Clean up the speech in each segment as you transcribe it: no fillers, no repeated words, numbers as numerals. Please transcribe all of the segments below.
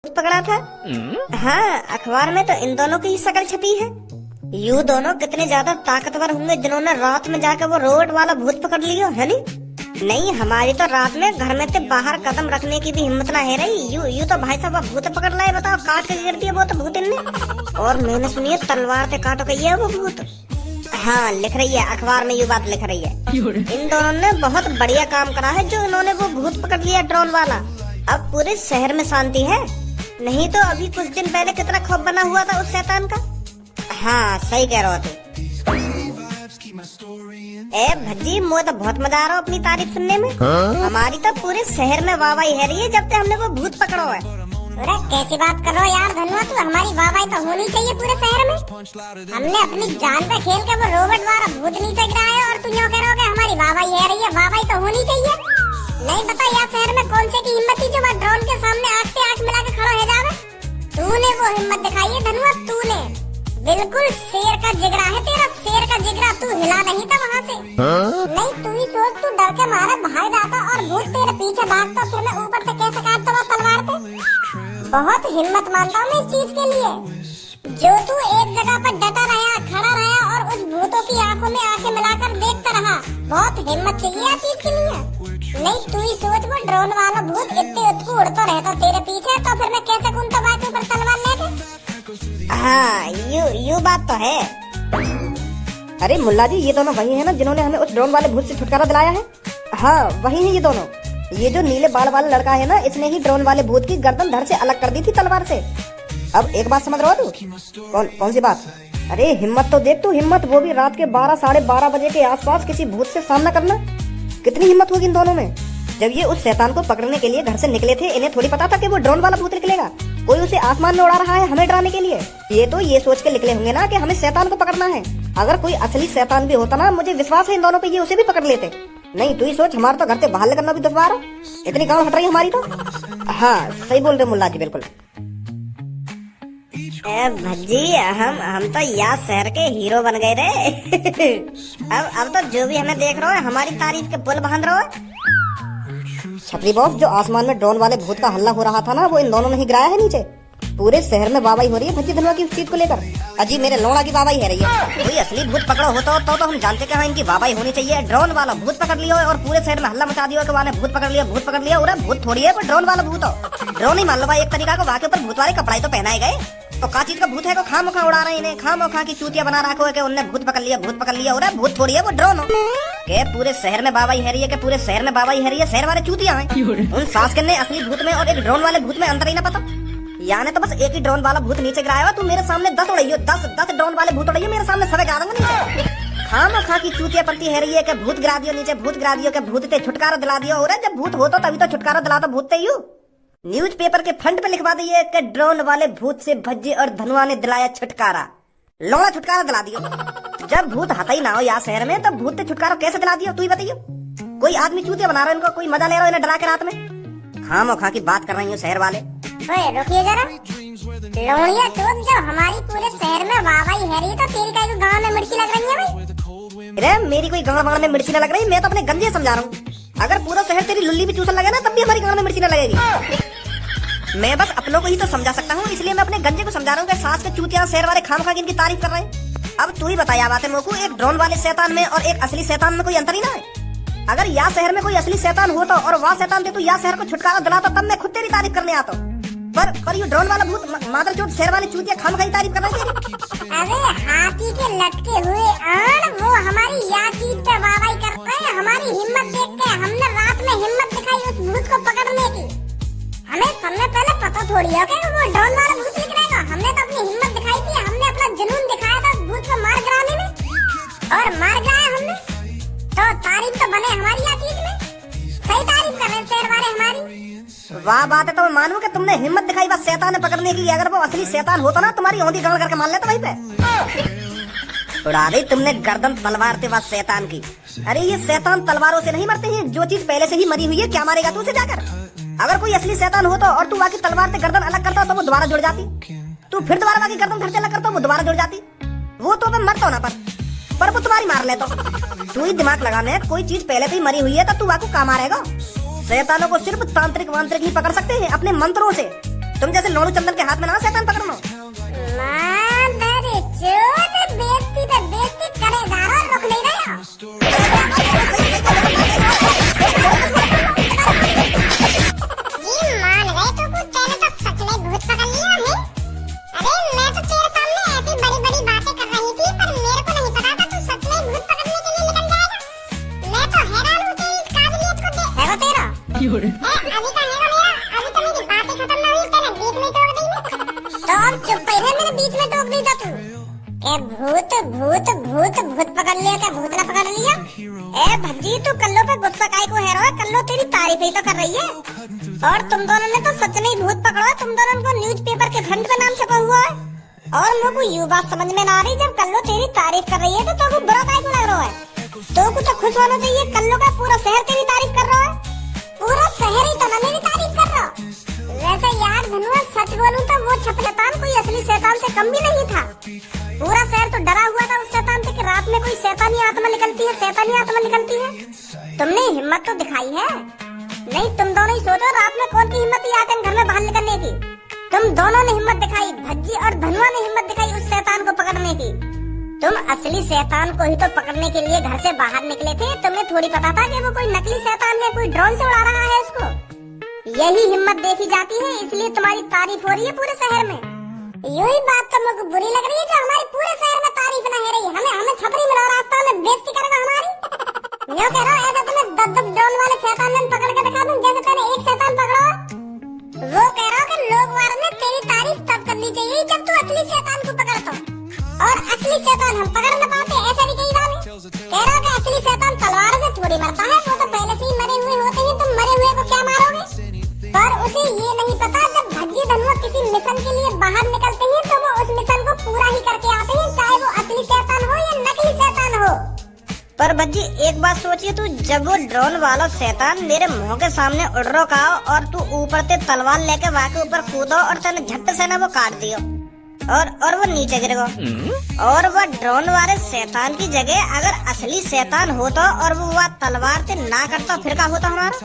पकड़ा था। हाँ, अखबार में तो इन दोनों की ही शक्ल छपी है। यू दोनों कितने ज्यादा ताकतवर होंगे जिन्होंने रात में जाकर वो रोबोट वाला भूत पकड़ लिया है नी? नहीं, हमारी तो रात में घर में से बाहर कदम रखने की भी हिम्मत ना है रही। यू तो भाई साहब भूत पकड़ लाए, बताओ काट के गिर दिया वो तो भूत इनने। और मैंने सुनी है तलवार से काटो गई है वो भूत। हाँ, लिख रही है अखबार में, यू बात लिख रही है। इन दोनों ने बहुत बढ़िया काम करा है जो इन्होंने वो भूत पकड़ लिया ड्रोन वाला। अब पूरे शहर में शांति है, नहीं तो अभी कुछ दिन पहले कितना खौफ बना हुआ था उस शैतान का। हाँ, सही कह रहे हो तू। ए भज्जी, मुझे तो बहुत मजा आ रहा है अपनी तारीफ सुनने में। हमारी तो पूरे शहर में वाहवाही है रही है जब से हमने वो भूत पकड़ो है। अरे कैसी बात कर रहे हो यार धनुआ, तू हमारी वाहवाही तो होनी चाहिए पूरे शहर में। हमने अपनी जान पे खेल के वो रोबोट वाला भूत नीचे गिराया और तू यूँ कह रहे हो कि हमारी वाहवाही है रही है। वाहवाही तो होनी चाहिए। नहीं बता यार, शहर में कौन से की हिम्मत थी जो वहाँ ड्रोन के सामने आँख से आँख मिला के खड़ा हो जावे? तूने वो हिम्मत दिखाई है धनुआ, तूने। बिल्कुल शेर का जिगरा है तेरा, शेर का जिगरा। तू हिला नहीं था वहाँ से। नहीं, तू ही सोच, तू डर के मारे भाग जाता और भूत तेरे पीछे भागता, फिर मैं ऊपर से कैसे काटता वो तलवार पे। बहुत हिम्मत मानता हूँ मैं इस चीज के लिए, जो तू एक जगह पर डटा रहा, खड़ा रहा और उस भूतों की आंखों में आंखें मिलाकर देखता रहा। बहुत हिम्मत चाहिए इस चीज के लिए। नहीं, तू ही सोच, वो ड्रोन वाला भूत इतने उठको उड़ता रहता तेरे पीछे, तो फिर मैं कैसे कूदता बाकी ऊपर तलवार लेके। हाँ, यू बात तो है। अरे मुल्ला जी, ये दोनों वही है ना जिन्होंने हमें उस ड्रोन वाले भूत से छुटकारा दिलाया है? हाँ, वही है ये दोनों। ये जो नीले बाल वाला लड़का है ना, इसने ही ड्रोन वाले भूत की गर्दन धड़ से अलग कर दी थी तलवार से। अब एक बात समझ रहा हो तू? कौन सी बात? अरे हिम्मत तो देख तू, हिम्मत, वो भी रात के 12 साढ़े 12 बजे के आसपास किसी भूत से सामना करना। कितनी हिम्मत होगी इन दोनों में। जब ये उस शैतान को पकड़ने के लिए घर से निकले थे, इन्हें थोड़ी पता था कि वो ड्रोन वाला भूत निकलेगा। कोई उसे आसमान में उड़ा रहा है हमें डराने के लिए। ये तो ये सोच के निकले होंगे ना कि हमें शैतान को पकड़ना है। अगर कोई असली शैतान भी होता ना, मुझे विश्वास है इन दोनों पे ये उसे भी पकड़ लेते। नहीं, तू ही सोच, हमारा तो घर से बाहर निकलना भी दुश्वार है, इतनी गाँव हट रही हमारी तो। हाँ, सही बोल रहे मुल्ला जी, बिल्कुल। भज्जी, हम तो यार शहर के हीरो बन गए रे। अब तो जो भी हमें देख रहा है हमारी तारीफ के पुल बांध रहा है। छपरी बॉस, जो आसमान में ड्रोन वाले भूत का हल्ला हो रहा था ना, वो इन दोनों ने ही गिराया है नीचे। पूरे शहर में वाहवाही हो रही है भज्जी धनुआ की उस चीज को लेकर। अजी, मेरे लोड़ा की वाहवाही है रही है। कोई असली भूत पकड़ो होता तो हम जानते कि हाँ इनकी वाहवाही होनी चाहिए। ड्रोन वाला भूत पकड़ लिया और पूरे शहर में हल्ला मचा दिया कि वाले भूत पकड़ लिया। और भूत थोड़ी है, ड्रोन वाला भूत हो। ड्रोन ही मान लो भाई एक तरीका को, वहाँ के ऊपर भूत वाले कपड़े तो पहनाए गए। तो का चीज का भूत है को खाम खा उड़ा रहे हैं, खाम खा की चूतिया बना रखो है कि उनने भूत पकड़ लिया। और भूत थोड़ी है, वो ड्रोन हो के पूरे शहर में वाहवाही है रही है, कि पूरे शहर में वाहवाही है रही है। शहर वाले चूतिया हैं। उन सास के असली भूत में और एक ड्रोन वाले भूत में अंतर ही ना पता। यानी तो बस एक ही ड्रोन वाला भूत नीचे गिराया हुआ, तू मेरे सामने 10 उड़ाइयो, 10 ड्रोन वाले भूत उड़ाइयो मेरे सामने, सबे गिरा दूंगा नीचे। खाम खा की चूतिया पड़ती है रही है कि भूत गिरा दियो नीचे, भूत गिरा दियो, कि भूत से छुटकारा दिला दियो। और जब भूत होता तभी तो छुटकारा दिलाता भूत से। यू न्यूज़पेपर के फ्रंट पे लिखवा दिए कि ड्रोन वाले भूत से भज्जी और धनुआ ने दिलाया छुटकारा। लौड़ा छुटकारा दिला दियो। जब भूत हता ही ना हो यहाँ शहर में, तब भूत से छुटकारा कैसे दिला दियो तू ही बताइयो। कोई आदमी चूतिया बना रहा है इनको, कोई मजा ले रहा है इन्हें डरा के रात में। खाम खा की बात कर रही हूँ शहर वाले। रुकिए जरा लोड़िया, तुम जब हमारी पूरे शहर में वाहवाही है रही, तो तेरी का गाँव में मिर्ची लग रही है भाई? अरे मेरी कोई गाँव में मिर्ची न लग रही, मैं तो अपने गंजे समझा रहा हूँ। अगर पूरा शहर तेरी लुल्ली भी चूसन लगे ना, तब भी हमारी गाँव में मिर्ची न लगेगी। मैं बस अपनों को ही तो समझा सकता हूँ, इसलिए मैं अपने गंजे को समझा रहा हूँ कि सास के चूतिया शहर वाले खाम खा की इनकी तारीफ कर रहे हैं। अब तू ही बताया बात है मोकू, एक ड्रोन वाले शैतान में और एक असली शैतान में कोई अंतर ही ना है। अगर यहाँ शहर में कोई असली शैतान होता और वहाँ शैतान थे तो यहाँ शहर को छुटकारा दिलाता, तब मैं खुद तेरी तारीफ करने आता। पर ये ड्रोन वाला भूत मादर चोट शहर वाले चूतिया खाम खा की तारीफ कर रहे हैं। अरे हाथी के लटके हुए आन, वो हमारी या चीज पे वाहवाही कर रहे हैं। हमारी हिम्मत देख के हमने रात में हिम्मत दिखाई उस भूत को पकड़ने की। हमें समय पहले पता थोड़ी है कि वो ड्रोन वाला भूत निकलेगा। हमने तो अपनी हिम्मत दिखाई थी, हमने अपना जुनून दिखाया था भूत को मार गिराने में, और मार गिराया हमने। तो तारीफ तो बने हमारी या चीज में, सही तारीफ कर रहे शहर वाले हमारी। वाह बात है, तो मैं मानूं कि तुमने हिम्मत दिखाई बस शैतान ने पकड़ने की। अगर वो असली शैतान होता ना, तुम्हारी औंधी गाड़ करके मान लेता वहीं पे। उड़ा दी तुमने गर्दन तलवार से बस शैतान की। अरे ये शैतान तलवारों से नहीं मरते हैं, जो चीज पहले से ही मरी हुई है क्या मारेगा तू उसे जाकर। अगर कोई असली शैतान होता और तू बाकी तलवार से गर्दन अलग करता तो वो दोबारा जुड़ जाती। तू फिर दोबारा बाकी गर्दन धड़ से अलग करता वो दोबारा जुड़ जाती। वो तो मैं मरता ना, पर वो तुम्हारी मार लेता। तू ही दिमाग लगाने, कोई चीज पहले से ही मरी हुई है तो तू वाकू काम मारेगा। शैतानों को सिर्फ तांत्रिक वांत्रिक ही पकड़ सकते हैं अपने मंत्रों से। तुम जैसे लोलू चंदन के हाथ में ना शैतान पकड़ना। माधर चोद, बेइज्जती पे बेइज्जती करे जा रहा, रुक नहीं रहा। जी मान गए तो कुछ तेरे तो सच में भूत पकड़ लिया है। अरे मैं तो तेरे सामने ऐसी बड़ी-बड़ी बातें कर रही थी, पर मेरे को नहीं पता था तू सच में भूत पकड़ने के लिए निकल जाएगा। मैं तो हैरान हूँ तेरी इस काबिलियत को देख। है वो तेरा? अभी का है मेरा, अभी तो मेरी बातें खत्म ना हुई, तेरे बीच में टोक दी। तो अब चुप ही रह, मेरे बीच में टोक दी था तू। ए भूत भूत भूत भूत पकड़ लिया क्या भूत ना पकड़ लिया? ए भज्जी तू कल्लो पे गुस्सा काहे को है रहा? कल्लो तेरी तारीफ ही तो कर रही है। और तुम दोनों ने तो सच में ही भूत पकड़ा है। तुम दोनों को न्यूज़पेपर के फ्रंट पे नाम छपा हुआ है। और मेरे को ये बात समझ में ना आ रही, जब कल्लो तेरी तारीफ कर रही है तो को बुरा काहे को लग रहा है? तो को तो खुश होना चाहिए, कल्लो का पूरा शहर तेरी तारीफ कर रहा है। पूरा शहर ही तो ना मेरी तारीफ कर रहा। वैसे यार धनुआ सच बोलूं तो वो छपलतान कोई असली शैतान से कम भी नहीं था। पूरा शहर तो डरा हुआ था उस शैतान से कि रात में कोई शैतानी आत्मा निकलती है, शैतानी आत्मा निकलती है। तुमने हिम्मत तो दिखाई है। नहीं तुम दोनों ही सोचो, रात में कौन की हिम्मत ही आते घर में बाहर निकलने की। तुम दोनों ने हिम्मत दिखाई, भज्जी और धनुआ ने हिम्मत दिखाई उस शैतान को पकड़ने की। तुम असली शैतान को ही तो पकड़ने के लिए घर से बाहर निकले थे। तुम्हें थोड़ी पता था कि वो कोई नकली शैतान है, कोई ड्रोन से उड़ा रहा है उसको। यही हिम्मत देखी जाती है, इसलिए तुम्हारी तारीफ हो रही है पूरे शहर में। यही बात तो मुझे बुरी लग रही है जो हमारी पूरे शहर में तारीफ न हो रही है। हमें छपरी में रास्ता में बेइज्जती करेगा हमारी। यो कह रहा है ऐसा तुम्हें 10 ड्रोन वाले शैतान ने पकड़ के दिखा दूं जैसे तूने एक शैतान पकड़ा। वो कह रहा कि लोग वार ने तेरी तारीफ तब करनी चाहिए जब तू असली शैतान को पकड़ता। और असली शैतान हम पकड़ न पाते ऐसा भी कही जाने। कह रहा कि असली शैतान तलवार से थोड़ी मरता है, वो तो पहले से ही मरे हुए होते हैं। तुम मरे हुए को क्या मारोगे? पर उसे ये नहीं पता जब भज्जी धनुआ किसी मिशन के लिए बाहर निकलते हैं तो वो उस मिशन को पूरा ही करके आते हैं, चाहे वो असली शैतान हो या नकली शैतान हो। पर भज्जी एक बात सोचिए तू, जब वो ड्रोन वाला शैतान मेरे मुंह के सामने उड़ रहा और तू ऊपर से तलवार लेके वहाँ के ऊपर कूदो और तेने झट से ना वो काट दियो और वो नीचे गिर गो। और वो ड्रोन वाले शैतान की जगह अगर असली शैतान होता और वो तलवार से ना करता फिर क्या होता हमारा?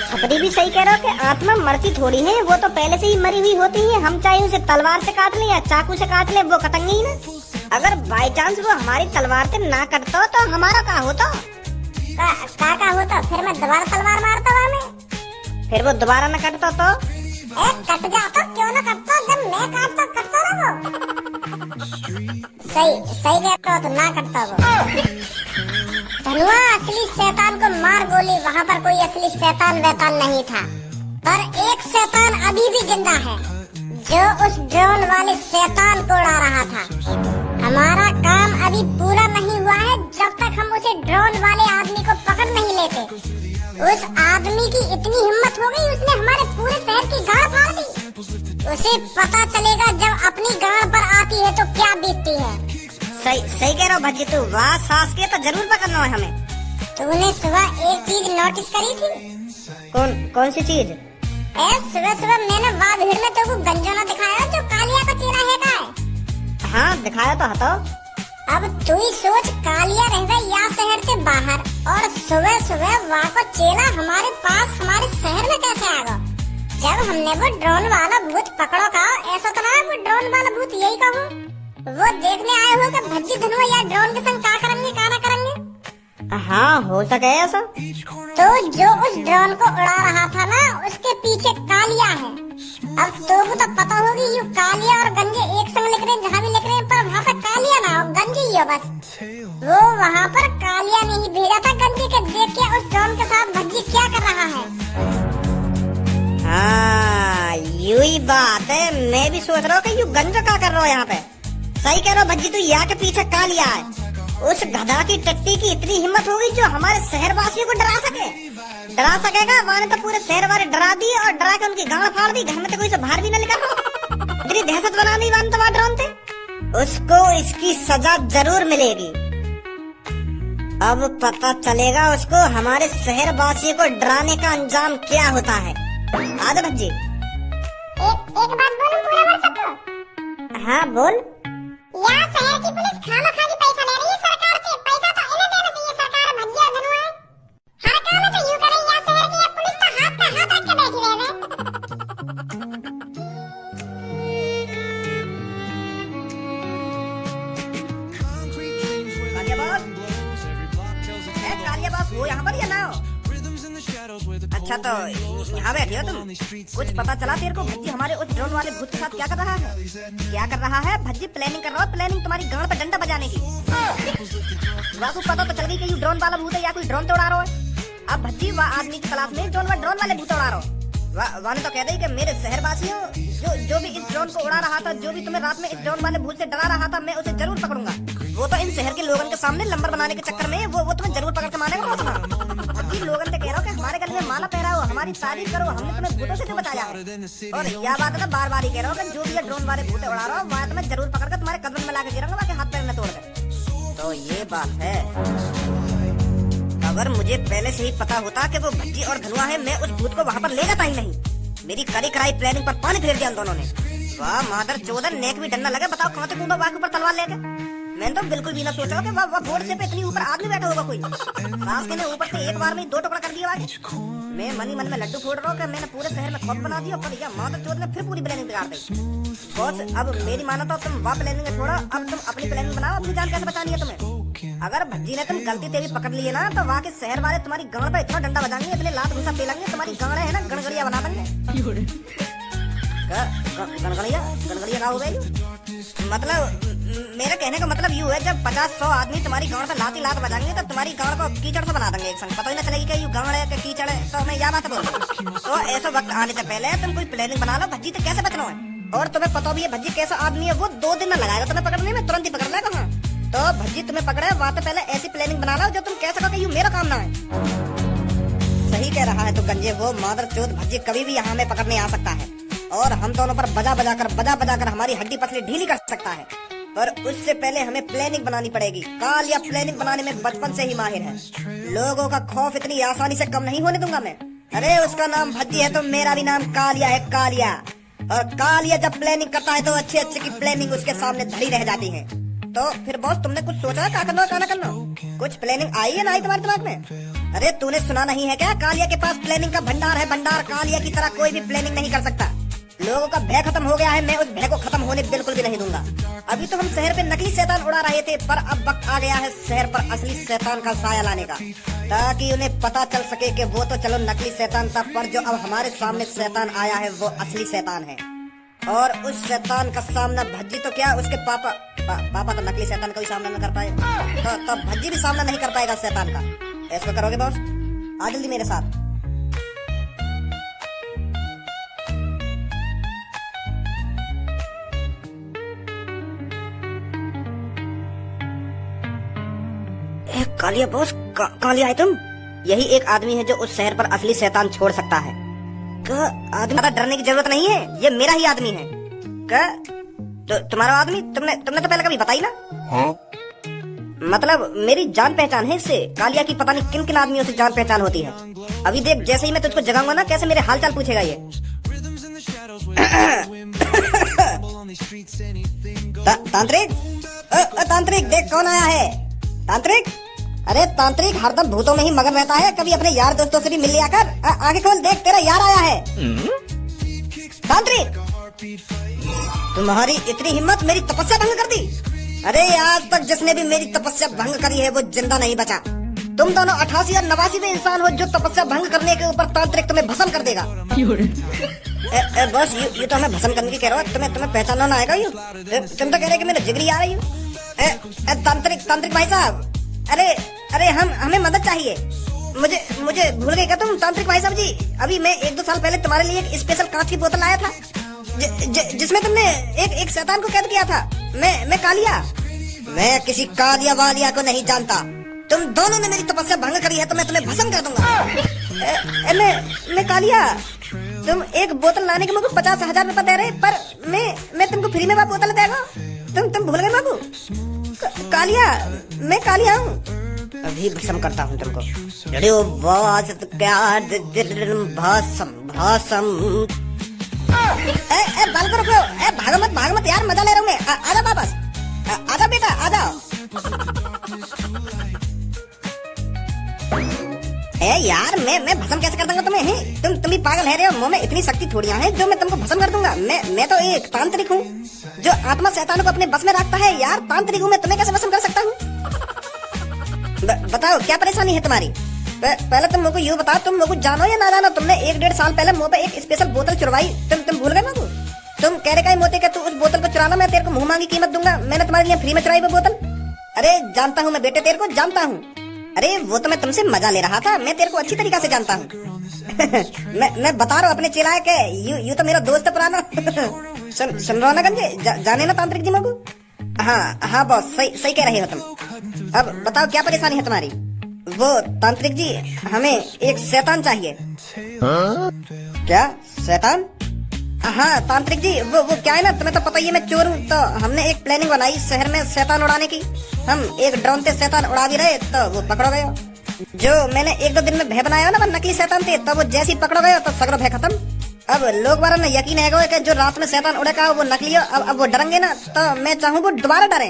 छपरी भी सही कह रहा कि आत्मा मरती थोड़ी है, वो तो पहले से ही मरी हुई होती है। हम चाहे उसे तलवार से काट ले या चाकू से काट ले, वो कटेंगे ही ना। अगर बाई चांस वो हमारी तलवार से ना कटता तो हमारा क्या होता? का होता? फिर मैं दोबारा तलवार मारता हमें। फिर वो दोबारा न कटता तो कट जाता, क्यों ना कटता? जब मैं काटता कटता ना वो। सही कहता हो तो ना कटता वो। धनुआ असली शैतान को मार गोली, वहाँ पर कोई असली शैतान वैतान नहीं था। पर एक शैतान अभी भी जिंदा है जो उस ड्रोन वाले शैतान को उड़ा रहा था। हमारा काम अभी पूरा नहीं हुआ है जब तक हम उसे ड्रोन वाले आदमी को पकड़ नहीं लेते। उस आदमी की इतनी हिम्मत हो गई, उसने हमारे पूरे शहर की गाड़ फाड़ दी। उसे पता चलेगा जब अपनी गाड़ पर आती है तो क्या बीतती है। सही कह रहा हूँ भज्जी तू, वहाँ सास के तो जरूर पकड़ना है हमें। तूने सुबह एक चीज नोटिस करी थी? कौन सी चीज? सुबह मैंने वहाँ भीड़ में तो गंजोना दिखाया जो कालिया का चेहरा है का है। हाँ दिखाया तो हतो। अब तू ही सोच, कालिया रह गई या शहर से बाहर और सुबह वहाँ को चेला हमारे पास हमारे शहर में कैसे आ गया? जब हमने वो ड्रोन वाला भूत पकड़ो का, ऐसा तो ना है वो ड्रोन वाला भूत यही कहूँ वो देखने आए हो कि भज्जी धनुआ या ड्रोन के संग क्या करेंगे क्या ना करेंगे। हाँ हो सके ऐसा। तो जो उस ड्रोन को उड़ा रहा था ना, उसके पीछे कालिया है। अब तो पता होगी ये कालिया और गंजे एक संग लिख रहे हैं, जहाँ भी लिख रहे हैं, पर वहाँ पे कालिया ना हो, गंजे ही हो बस। वो वहाँ पर कालिया ने ही भेजा था गंजे के देख के उस ड्रोन के साथ भज्जी क्या कर रहा है। हाँ यू ही बात है, मैं भी सोच रहा हूँ कि यू गंजा क्या कर रहा हो यहाँ पे। सही कह रहा हो भज्जी, तू यहाँ के पीछे कालिया है। उस गधा की टट्टी की इतनी हिम्मत होगी जो हमारे शहर वासियों को डरा सकेगा। वहाँ ने तो पूरे शहर वाले डरा दी और डरा के उनकी गांड फाड़ दी, घर में तो कोई से बाहर भी न निकल। इतनी दहशत बना दी वन तो वहाँ ड्रोन थे। उसको इसकी सजा जरूर मिलेगी। अब पता चलेगा उसको हमारे शहर वासियों को डराने का अंजाम क्या होता है। आजा भज्जी। एक बात बोलूं पूरा बोल सकते? हाँ बोल। यहाँ शहर की पुलिस खामखा पैसा ले रही है सरकार से। पैसा तो इन्हें देना चाहिए, सरकार भज्जी और धनुआ हर काम में तो यूं करे। यहाँ शहर की पुलिस तो हाथ पे हाथ रख के बैठी रहे। अच्छा तो यहाँ बैठी हो तुम? कुछ पता चला तेरे को भज्जी हमारे उस ड्रोन वाले भूत के साथ क्या कर रहा है? क्या कर रहा है भज्जी? प्लानिंग कर रहा है, प्लानिंग तुम्हारी गांड पे डंडा बजाने की। वाकु पता तो चल गई कि ये ड्रोन वाला भूत है या कोई ड्रोन तो उड़ा रहा है। अब भज्जी वह आदमी की तलाश में ड्रोन वाले भूत उड़ा रहा हो। वाने तो कह दे कि मेरे शहरवासियों, जो भी इस ड्रोन को उड़ा रहा था, जो भी तुम्हें रात में इस ड्रोन वाले भूत से डरा रहा था, मैं उसे जरूर पकड़ूंगा। वो तो इन शहर के लोगों के सामने नंबर बनाने के चक्कर में वो तुम्हें जरूर पकड़ के मारेगा। भज्जी लोगों से कह रहा हो कि हमारे गले में माला पहराओ, हमारी तारीफ करो, हमने तुम्हें भूतों से क्यों बचाया है। और यह बात है ना बार बार ही कह रहा हूँ कि जो भी ये ड्रोन वाले भूत उड़ा रहा हो वहाँ तुम्हें जरूर पकड़ कर तुम्हारे कदम में ला के गिराऊंगा, बाकी हाथ पैर में तोड़ कर। तो ये बात है। अगर मुझे पहले से ही पता होता कि वो भज्जी और धनुआ है, मैं उस भूत को वहाँ पर ले जाता ही नहीं। मेरी करी कराई प्लानिंग पर पानी फेर दिया उन दोनों ने। वाह मादर चौधर, नेक भी डंडा लगे। बताओ कहाँ से कूदा वाह के ऊपर तलवार लेके। मैंने तो बिल्कुल भी ना सोचा कि वह बोर्ड से पे इतनी ऊपर आदमी बैठा होगा कोई। सास के ने ऊपर से एक बार में 2 टुकड़ा कर दिया। मैं मन ही मन में लड्डू फोड़ रहा हूँ कि मैंने पूरे शहर में खौफ बना दिया, पर यह मादर चौधर ने फिर पूरी प्लानिंग बिगाड़ दी। बॉस अब मेरी मानो तो तुम वह प्लानिंग छोड़ो, अब तुम अपनी प्लानिंग बनाओ। अपनी जान कैसे बचानी है तुम्हें? अगर भज्जी ने तुम गलती से भी पकड़ लिए ना तो वहाँ के शहर वाले तुम्हारी गांड पे इतना डंडा बजाएंगे, इतने लात घुसा पेलेंगे, तुम्हारी गांड है ना गणगड़िया बना देंगे। गणगड़िया का हो गई? मतलब मेरे कहने का मतलब यूँ है, जब 50-100 आदमी तुम्हारी गांड पे लाती लात बजाएंगे तो तुम्हारी गांड को कीचड़ से बना देंगे एक संग। पता ही ना चलेगी कि ये गांड है कि कीचड़ है। तो मैं यह बात बोल रहा हूँ। तो ऐसा वक्त आने से पहले तुम कोई प्लानिंग बना लो भज्जी से कैसे बचना है। और तुम्हें पता भी है भज्जी कैसा आदमी है, वो 2 दिन न लगाएगा तुम्हें पकड़ने में, तुरंत ही पकड़ लेगा। हाँ तो भज्जी तुम्हें पकड़े वहाँ से पहले ऐसी प्लानिंग बना लो जो तुम कह सको कि ये मेरा काम ना है। सही कह रहा है तो गंजे, वो मादर चौथ भज्जी कभी भी यहाँ में पकड़ने आ सकता है और हम दोनों पर बजा बजा कर हमारी हड्डी पसली ढीली कर सकता है। पर उससे पहले हमें प्लानिंग बनानी पड़ेगी। कालिया प्लानिंग बनाने में बचपन से ही माहिर है। लोगों का खौफ इतनी आसानी से कम नहीं होने दूंगा मैं। अरे उसका नाम भज्जी है तो मेरा भी नाम कालिया है, कालिया। और कालिया जब प्लानिंग करता है तो अच्छे की प्लानिंग उसके सामने धरी रह जाती है। तो फिर बॉस तुमने कुछ सोचा है क्या करना क्या ना करना? कुछ प्लानिंग आई है ना आई तुम्हारे दिमाग में? अरे तूने सुना नहीं है क्या? कालिया के पास प्लानिंग का भंडार है, भंडार। कालिया की तरह कोई भी प्लानिंग नहीं कर सकता। लोगों का भय खत्म हो गया है, मैं उस भय को खत्म होने बिल्कुल भी नहीं दूंगा। अभी तो हम शहर पे नकली शैतान उड़ा रहे थे, पर अब वक्त आ गया है शहर पर असली शैतान का साया लाने का, ताकि उन्हें पता चल सके कि वो तो चलो नकली शैतान था, पर जो अब हमारे सामने शैतान आया है वो असली शैतान है। और उस शैतान का सामना भज्जी तो क्या उसके पापा तो नकली शैतान का भी सामना न कर पाए, तो भज्जी भी सामना नहीं कर पाएगा शैतान का। ऐसा करोगे बॉस? आ जल्दी मेरे साथ। कालिया बॉस, कालिया है तुम? यही एक आदमी है जो उस शहर पर असली शैतान छोड़ सकता है। आदमी ज्यादा डरने की जरूरत नहीं है, ये मेरा ही आदमी है। तो तुम्हारा आदमी? तुमने तो पहले कभी बताई ना। हाँ? मतलब मेरी जान पहचान है इससे। कालिया की पता नहीं किन किन आदमियों से जान पहचान होती है। अभी देख, जैसे ही मैं तुझको जगाऊंगा ना, कैसे मेरे हाल चाल पूछेगा ये। तांत्रिक, तांत्रिक देख कौन आया है। तांत्रिक, अरे तांत्रिक हरदम भूतों में ही मगन रहता है, कभी अपने यार दोस्तों से भी मिल लिया कर। आगे खोल, देख तेरा यार आया है। तांत्रिक, तुम्हारी इतनी हिम्मत, मेरी तपस्या भंग कर दी। अरे आज तक जिसने भी मेरी तपस्या भंग करी है वो जिंदा नहीं बचा। तुम दोनों 88 और 89वें इंसान हो जो तपस्या भंग करने के ऊपर तांत्रिक तुम्हें भस्म कर देगा। बस ये तो हमें भस्म करने की कह रहा हूँ, तुम्हें पहचानना ना आएगा। तुम तो कह रहे कि मेरे जिगरी आ रही हो। तांत्रिक भाई साहब, अरे हमें मदद चाहिए। मुझे भूल गए क्या तुम तांत्रिक भाई साहब जी? अभी मैं 1-2 साल पहले तुम्हारे लिए एक स्पेशल कांच की बोतल लाया था, जिसमें तुमने एक शैतान को कैद किया था। मैं कालिया। मैं किसी कालिया वालिया को नहीं जानता। तुम दोनों ने मेरी तपस्या भंग करी है तो मैं तुम्हें भस्म कर दूंगा। मैं कालिया। तुम एक बोतल लाने के मुझे 50,000 रुपए दे रहे, पर मैं तुमको फ्री में वो बोतल देगा। तुम भूल गए बाबू? कालिया, मैं कालिया हूँ। अभी भस्म करता हूँ तुमको। बाल को रखो, भाग मत यार, मजा ले रहा हूँ मैं। आजा वापस, आजा बेटा आजा। यार मैं भस्म कैसे कर दूंगा तुम्हें? तुम भी पागल है रहे हो। मुंह में इतनी शक्ति थोड़ी है जो मैं तुमको भस्म कर दूंगा। मैं तो एक तांत्रिक हूँ जो आत्मा शैतानों को अपने बस में रखता है। यार तांत्रिक हूँ मैं, तुम्हें कैसे भस्म कर सकता हूँ? बताओ क्या परेशानी है तुम्हारी? पहले तुम मुझको यूँ बताओ, तुम मुझको जानो या ना जानो? तुमने 1-1.5 साल पहले मुँह पे एक स्पेशल बोतल चुरवाई, तुम भूल गए मुझको? तुम कह रहे का मोती के तू उस बोतल को चुराना, मैं तेरे को मुंह मांगी कीमत दूंगा। मैंने तुम्हारे लिए फ्री में चुराई वो बोतल। अरे जानता हूँ मैं बेटे, तेरे को जानता हूँ। अरे वो तो मैं तुमसे मजा ले रहा था, मैं तेरे को अच्छी तरीका से जानता हूँ। मैं बता रहा हूँ अपने चिल्लाए के, यू तो मेरा दोस्त है पुराना। सुन रहा हो ना गंजे, जाने ना तांत्रिक जी मगू? हाँ बॉस, सही कह रहे हो तुम। अब बताओ क्या परेशानी है तुम्हारी? वो तांत्रिक जी, हमें एक शैतान चाहिए। क्या शैतान? हाँ तांत्रिक जी, वो क्या है ना, तुम्हें तो पता ही है मैं चोर हूँ, तो हमने एक प्लानिंग बनाई शहर में शैतान उड़ाने की। हम एक ड्रोन से शैतान उड़ा भी रहे तो वो पकड़ो गए। जो मैंने 1-2 दिन में भय बनाया ना, वो नकली शैतान थे, तो वो जैसे ही पकड़ो गए तो सगरो भय खत्म। अब लोग बार ने यकीन है कि जो रात में शैतान उड़ेगा वो नकली हो। अब वो डरेंगे ना, तो मैं चाहूँ वो दोबारा डरे।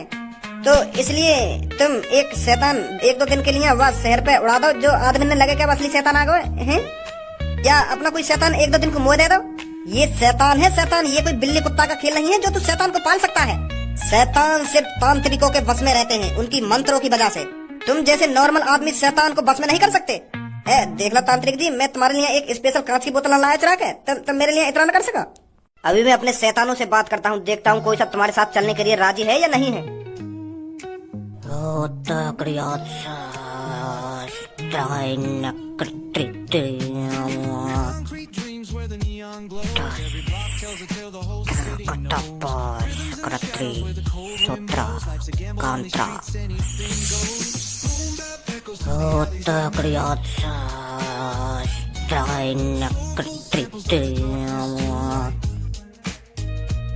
तो इसलिए तुम एक शैतान 1-2 दिन के लिए वह शहर पे उड़ा दो, जो आदमी ने लगे क्या असली शैतान आ गए हैं। क्या अपना कोई शैतान 1-2 दिन को मोह दे दो? ये शैतान है शैतान, ये कोई बिल्ली कुत्ता का खेल नहीं है जो तू शैतान को पाल सकता है। शैतान सिर्फ तांत्रिकों के बस में रहते हैं, उनकी मंत्रों की वजह से। तुम जैसे नॉर्मल आदमी शैतान को बस में नहीं कर सकते। देख लो तांत्रिक जी, मैं तुम्हारे लिए एक स्पेशल कांच की बोतल लाया चुरा के, तुम मेरे लिए इतना न कर सका? अभी मैं अपने शैतानों से बात करता हूँ, देखता हूँ कोई सब तुम्हारे साथ चलने के लिए राजी है या नहीं है।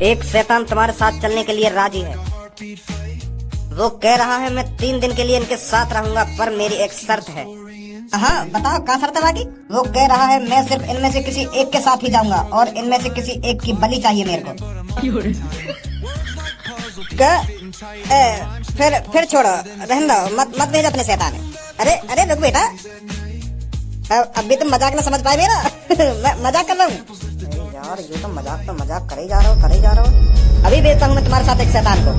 एक शैतान तुम्हारे साथ चलने के लिए राजी है। वो कह रहा है मैं 3 दिन के लिए इनके साथ रहूंगा, पर मेरी एक शर्त है। हाँ बताओ क्या शर्त है बाकी? वो कह रहा है मैं सिर्फ इनमें से किसी एक के साथ ही जाऊंगा, और इनमें से किसी एक की बलि चाहिए मेरे को। फिर छोड़ो, रहने दो, मत भेज अपने शैतान। अरे रुक बेटा, अभी तुम मजाक ना समझ पाए मेरा। मैं मजाक कर रहा हूँ यार, ये तो मजाक करे जा रहा हो। अभी भेजता हूँ मैं तुम्हारे साथ एक शैतान को।